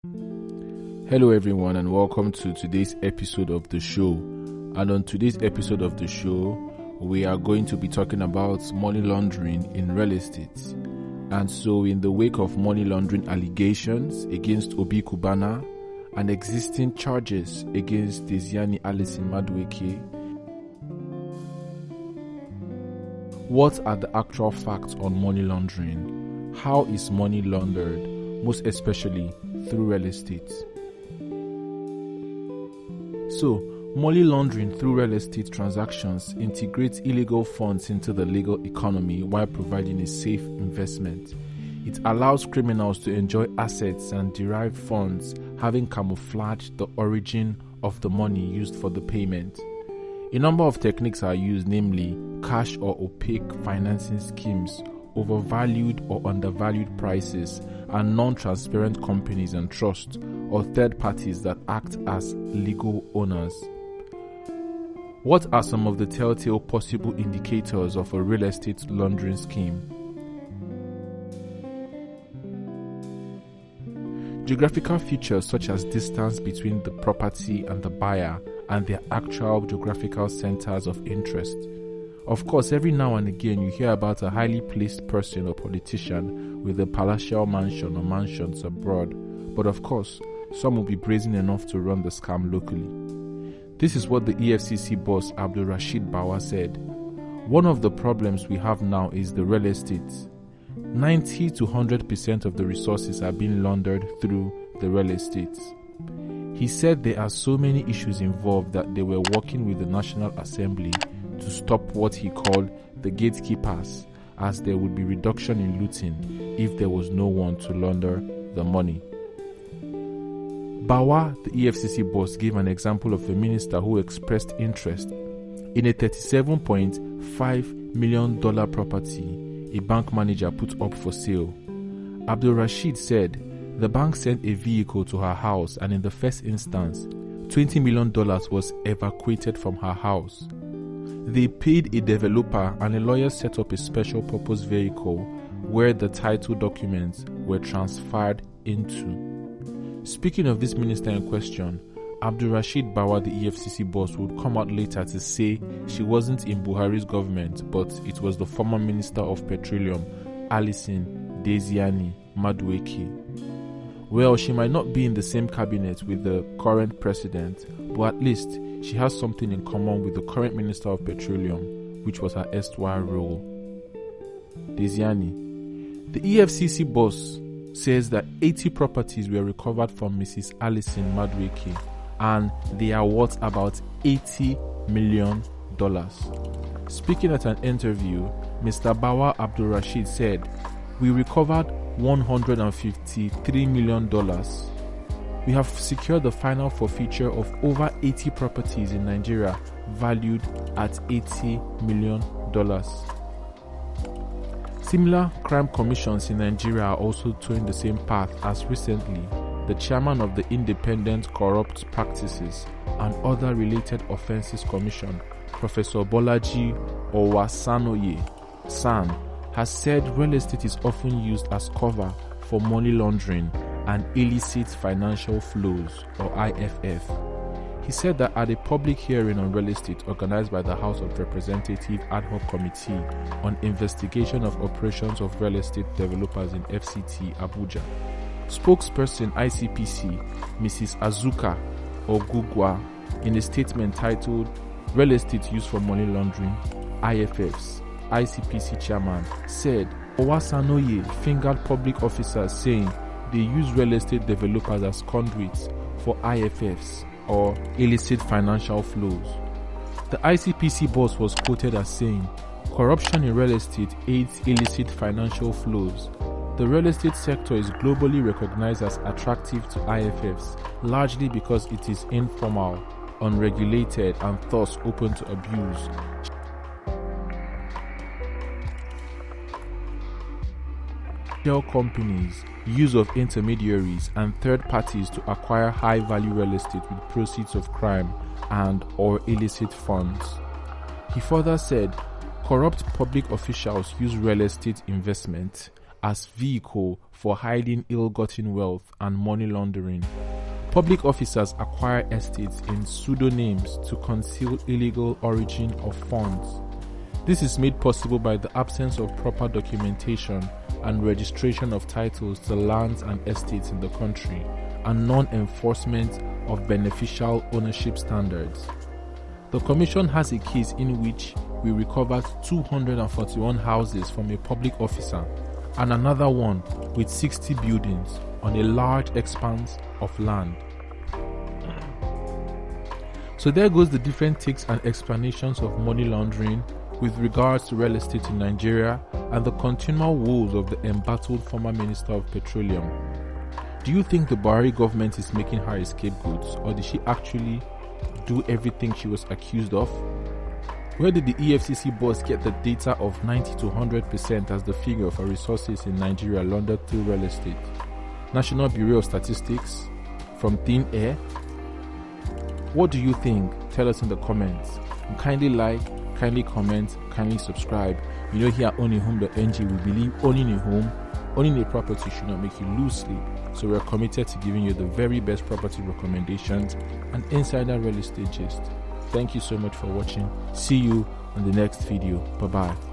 Hello everyone and welcome to today's episode of the show. And on today's episode of the show, we are going to be talking about money laundering in real estate. And so in the wake of money laundering allegations against Obi Cubana and existing charges against Dieziani Allision Madueke, what are the actual facts on money laundering? How is money laundered, most especially through real estate? So, money laundering through real estate transactions integrates illegal funds into the legal economy while providing a safe investment. It allows criminals to enjoy assets and derived funds, having camouflaged the origin of the money used for the payment. A number of techniques are used, namely cash or opaque financing schemes, overvalued or undervalued prices, and non-transparent companies and trusts or third parties that act as legal owners. What are some of the telltale possible indicators of a real estate laundering scheme? Geographical features such as distance between the property and the buyer and their actual geographical centers of interest. Of course, every now and again you hear about a highly placed person or politician with a palatial mansion or mansions abroad, but of course, some will be brazen enough to run the scam locally. This is what the EFCC boss Abdul Rashid Bawa said. One of the problems we have now is the real estate. 90 to 100% of the resources are being laundered through the real estate. He said there are so many issues involved that they were working with the National Assembly to stop what he called the gatekeepers, as there would be reduction in looting if there was no one to launder the money. Bawa, the EFCC boss, gave an example of a minister who expressed interest in a $37.5 million property a bank manager put up for sale. Abdul Rashid said the bank sent a vehicle to her house, and in the first instance, $20 million was evacuated from her house. They paid a developer, and a lawyer set up a special purpose vehicle where the title documents were transferred into. Speaking of this minister in question, Abdul Rashid Bawa, the EFCC boss, would come out later to say she wasn't in Buhari's government, but it was the former Minister of Petroleum, Dieziani Madueke. Well, she might not be in the same cabinet with the current president, but at least she has something in common with the current Minister of Petroleum, which was her erstwhile role. Diezani. The EFCC boss says that 80 properties were recovered from Mrs. Allision Madueke, and they are worth about $80 million. Speaking at an interview, Mr. Bawa Abdul Rashid said, "We recovered $153 million. We have secured the final forfeiture of over 80 properties in Nigeria valued at $80 million. Similar crime commissions in Nigeria are also towing the same path, as recently the chairman of the Independent Corrupt Practices and Other Related Offences Commission, Professor Bolaji Owasanoye San, has said real estate is often used as cover for money laundering and illicit financial flows, or IFF. He said that at a public hearing on real estate organized by the House of Representatives Ad Hoc Committee on Investigation of Operations of Real Estate Developers in FCT, Abuja, spokesperson ICPC, Mrs. Azuka Ogugwa, in a statement titled "Real Estate Used for Money Laundering, IFFs," ICPC chairman said Owasanoye fingered public officers, saying they use real estate developers as conduits for IFFs, or illicit financial flows. The ICPC boss was quoted as saying, "Corruption in real estate aids illicit financial flows. The real estate sector is globally recognized as attractive to IFFs, largely because it is informal, unregulated, and thus open to abuse." Shell companies, use of intermediaries and third parties to acquire high-value real estate with proceeds of crime and or illicit funds. He further said, corrupt public officials use real estate investment as vehicle for hiding ill-gotten wealth and money laundering. Public officers acquire estates in pseudonames to conceal illegal origin of funds. This is made possible by the absence of proper documentation and registration of titles to lands and estates in the country, and non-enforcement of beneficial ownership standards. The Commission has a case in which we recovered 241 houses from a public officer and another one with 60 buildings on a large expanse of land. So there goes the different takes and explanations of money laundering with regards to real estate in Nigeria and the continual woes of the embattled former Minister of Petroleum. Do you think the Buhari government is making her a scapegoat, or did she actually do everything she was accused of? Where did the EFCC boss get the data of 90 to 100% as the figure for resources in Nigeria laundered through real estate? National Bureau of Statistics? From thin air? What do you think? Tell us in the comments. And kindly like, kindly comment, kindly subscribe. You know, here at Ownahome.ng, we believe owning a home, owning a property should not make you lose sleep. So we're committed to giving you the very best property recommendations and insider real estate gist. Thank you so much for watching. See you in the next video. Bye bye.